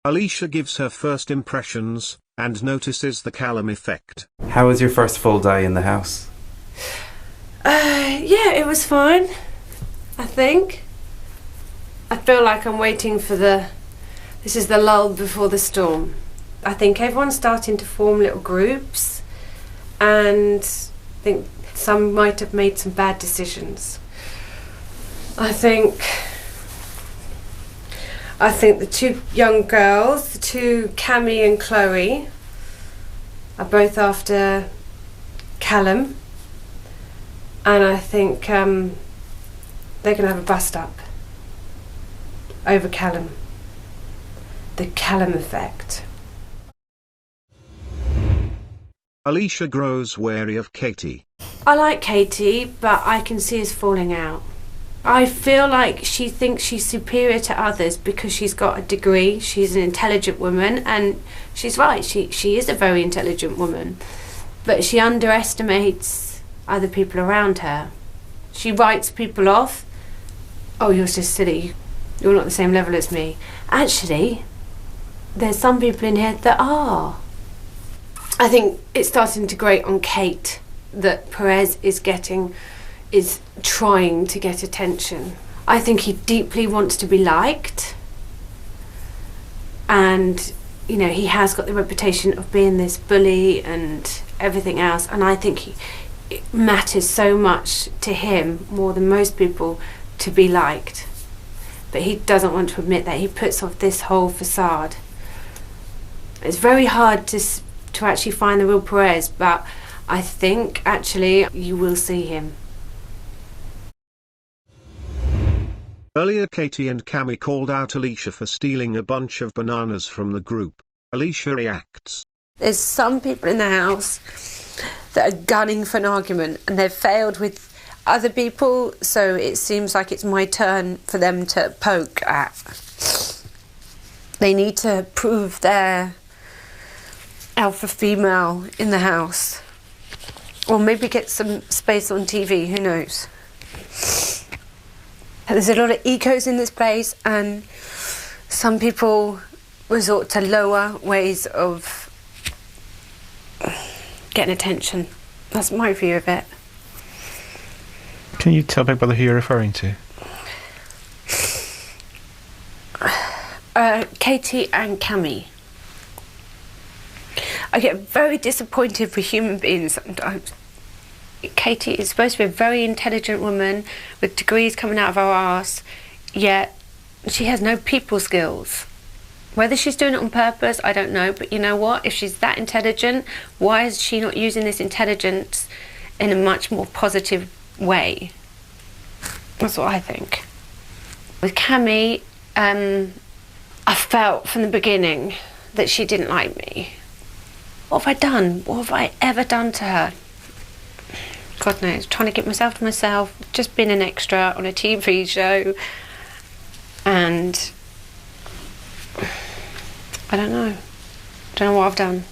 Alicia gives her first impressions, and notices the Callum effect. How was your first full day in the house? Yeah, it was fine, I think. I feel like I'm waiting for this is the lull before the storm. I think everyone's starting to form little groups, and I think some might have made some bad decisions. I think the two young girls, the two Cammy and Chloe, are both after Callum, and I think they're going to have a bust up over Callum. The Callum effect. Alicia grows wary of Katie. I like Katie, but I can see us falling out. I feel like she thinks she's superior to others because she's got a degree, she's an intelligent woman, and she's right, she is a very intelligent woman, but she underestimates other people around her. She writes people off. Oh, you're just silly, you're not the same level as me. Actually, there's some people in here that are. I think it's starting to grate on Kate that Perez is trying to get attention. I think he deeply wants to be liked, and you know, he has got the reputation of being this bully and everything else, and I think it matters so much to him, more than most people, to be liked, but he doesn't want to admit that. He puts off this whole facade. It's very hard to actually find the real Perez, but I think actually you will see him. Earlier Katie and Cammy called out Alicia for stealing a bunch of bananas from the group. Alicia reacts. There's some people in the house that are gunning for an argument, and they've failed with other people, so it seems like it's my turn for them to poke at. They need to prove their alpha female in the house, or maybe get some space on TV, who knows. There's a lot of egos in this place, and some people resort to lower ways of getting attention. That's my view of it. Can you tell me who you're referring to? Katie and Cammy. I get very disappointed with human beings sometimes. Katie is supposed to be a very intelligent woman with degrees coming out of her arse, yet she has no people skills. Whether she's doing it on purpose, I don't know, but you know what? If she's that intelligent, why is she not using this intelligence in a much more positive way? That's what I think. With Cammy, I felt from the beginning that she didn't like me. What have I done? What have I ever done to her? God knows, trying to get myself to myself, just being an extra on a TV show, and I don't know what I've done.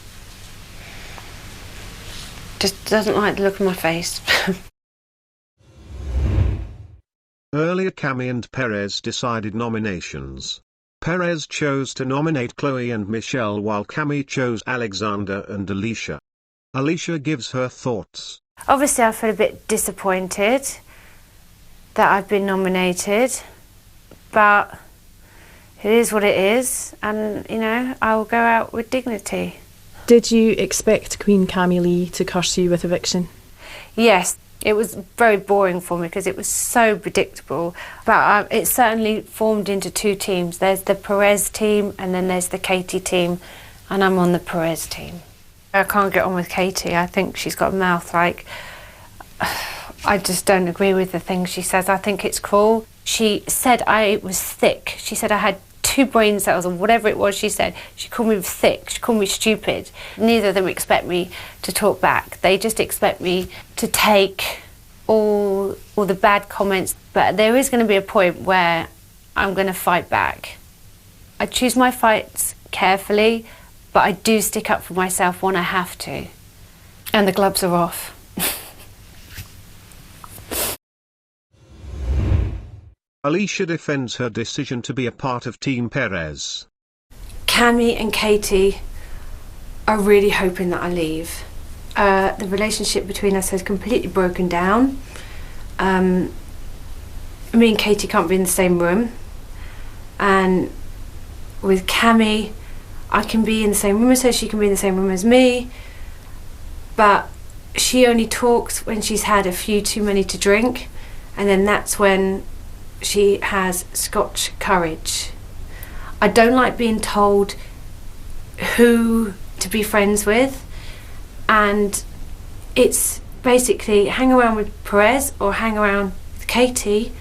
Just doesn't like the look on my face. Earlier Cammy and Perez decided nominations. Perez chose to nominate Chloe and Michelle, while Cammy chose Alexander and Alicia. Alicia gives her thoughts. Obviously I feel a bit disappointed that I've been nominated, but it is what it is, and you know, I will go out with dignity. Did you expect Queen Cammy Lee to curse you with eviction? Yes, it was very boring for me because it was so predictable, but it certainly formed into two teams. There's the Perez team and then there's the Katie team, and I'm on the Perez team. I can't get on with Katie. I think she's got a mouth like... I just don't agree with the things she says. I think it's cruel. She said I was thick. She said I had 2 brain cells or whatever it was she said. She called me thick. She called me stupid. Neither of them expect me to talk back. They just expect me to take all the bad comments. But there is going to be a point where I'm going to fight back. I choose my fights carefully, but I do stick up for myself when I have to. And the gloves are off. Alicia defends her decision to be a part of Team Perez. Cami and Katie are really hoping that I leave. The relationship between us has completely broken down. Me and Katie can't be in the same room, and with Cami I can be in the same room as her, she can be in the same room as me, but she only talks when she's had a few too many to drink, and then that's when she has Scotch courage. I don't like being told who to be friends with, and it's basically hang around with Perez or hang around with Katie.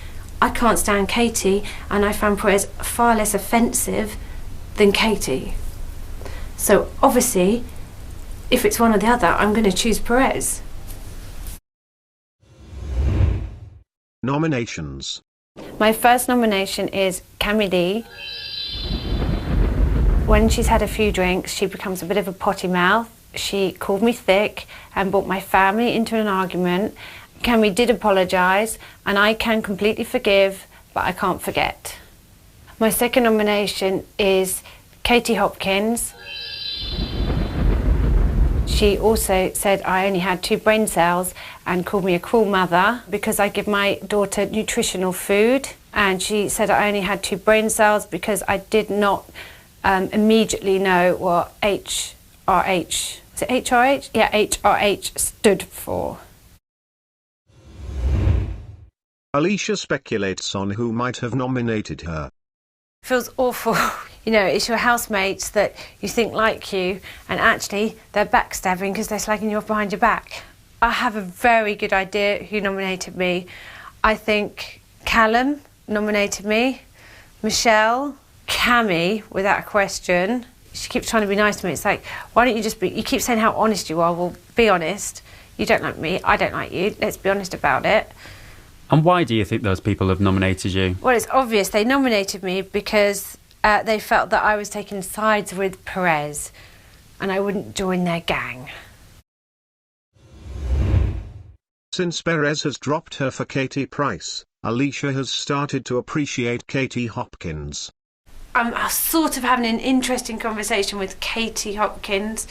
I can't stand Katie, and I found Perez far less offensive than Katie. So obviously, if it's one or the other, I'm going to choose Perez. Nominations. My first nomination is Cami Lee. When she's had a few drinks, she becomes a bit of a potty mouth. She called me thick and brought my family into an argument. Cami did apologise, and I can completely forgive, but I can't forget. My second nomination is Katie Hopkins. She also said I only had 2 brain cells and called me a cruel mother because I give my daughter nutritional food. And she said I only had 2 brain cells because I did not immediately know what HRH, is it HRH? Yeah, HRH stood for. Alicia speculates on who might have nominated her. Feels awful. You know, it's your housemates that you think like you, and actually they're backstabbing because they're slagging you off behind your back. I have a very good idea who nominated me. I think Callum nominated me, Michelle, Cami, without a question. She keeps trying to be nice to me. It's like, why don't you just be, you keep saying how honest you are. Well, be honest. You don't like me, I don't like you. Let's be honest about it. And why do you think those people have nominated you? Well, it's obvious. They nominated me because they felt that I was taking sides with Perez and I wouldn't join their gang. Since Perez has dropped her for Katie Price, Alicia has started to appreciate Katie Hopkins. I'm sort of having an interesting conversation with Katie Hopkins.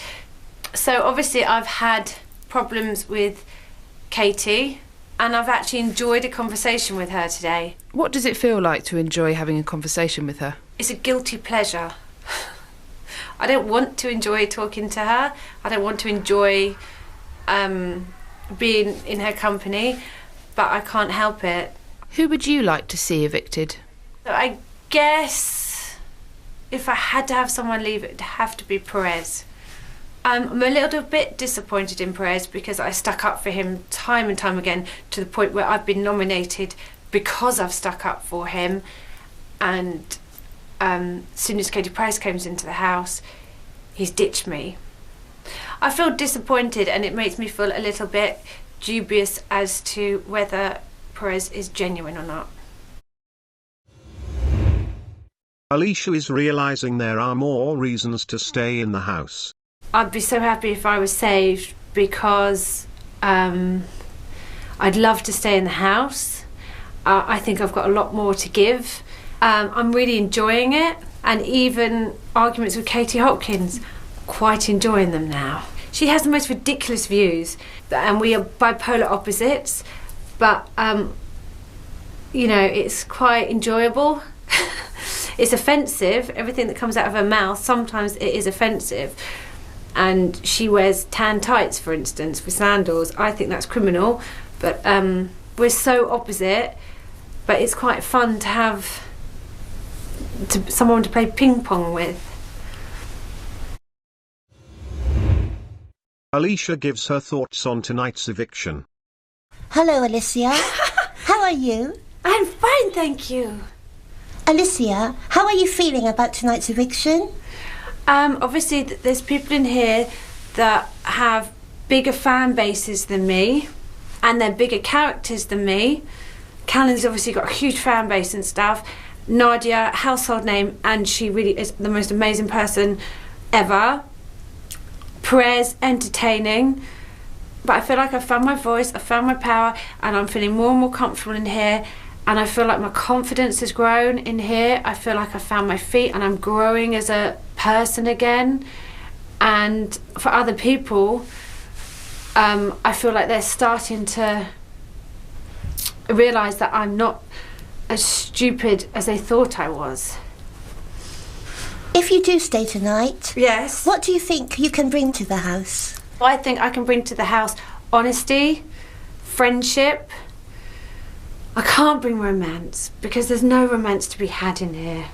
So obviously I've had problems with Katie, and I've actually enjoyed a conversation with her today. What does it feel like to enjoy having a conversation with her? It's a guilty pleasure. I don't want to enjoy talking to her. I don't want to enjoy being in her company, but I can't help it. Who would you like to see evicted? So I guess if I had to have someone leave, it would have to be Perez. I'm a little bit disappointed in Perez because I stuck up for him time and time again, to the point where I've been nominated because I've stuck up for him. And as soon as Katie Price comes into the house, he's ditched me. I feel disappointed, and it makes me feel a little bit dubious as to whether Perez is genuine or not. Alicia is realising there are more reasons to stay in the house. I'd be so happy if I was saved because I'd love to stay in the house. I think I've got a lot more to give. I'm really enjoying it, and even arguments with Katie Hopkins, quite enjoying them now. She has the most ridiculous views, and we are bipolar opposites, but you know, it's quite enjoyable. It's offensive, everything that comes out of her mouth, sometimes it is offensive. And she wears tan tights, for instance, with sandals. I think that's criminal, but we're so opposite, but it's quite fun to have someone to play ping pong with. Alicia gives her thoughts on tonight's eviction. Hello, Alicia. How are you? I'm fine, thank you. Alicia, how are you feeling about tonight's eviction? Obviously, there's people in here that have bigger fan bases than me, and they're bigger characters than me. Callum's obviously got a huge fan base and stuff. Nadia, household name, and she really is the most amazing person ever. Perez, entertaining. But I feel like I've found my voice, I've found my power, and I'm feeling more and more comfortable in here. And I feel like my confidence has grown in here. I feel like I've found my feet and I'm growing as a person again. And for other people, I feel like they're starting to realise that I'm not as stupid as they thought I was. If you do stay tonight, Yes. what do you think you can bring to the house? I think I can bring to the house honesty, friendship. I can't bring romance because there's no romance to be had in here.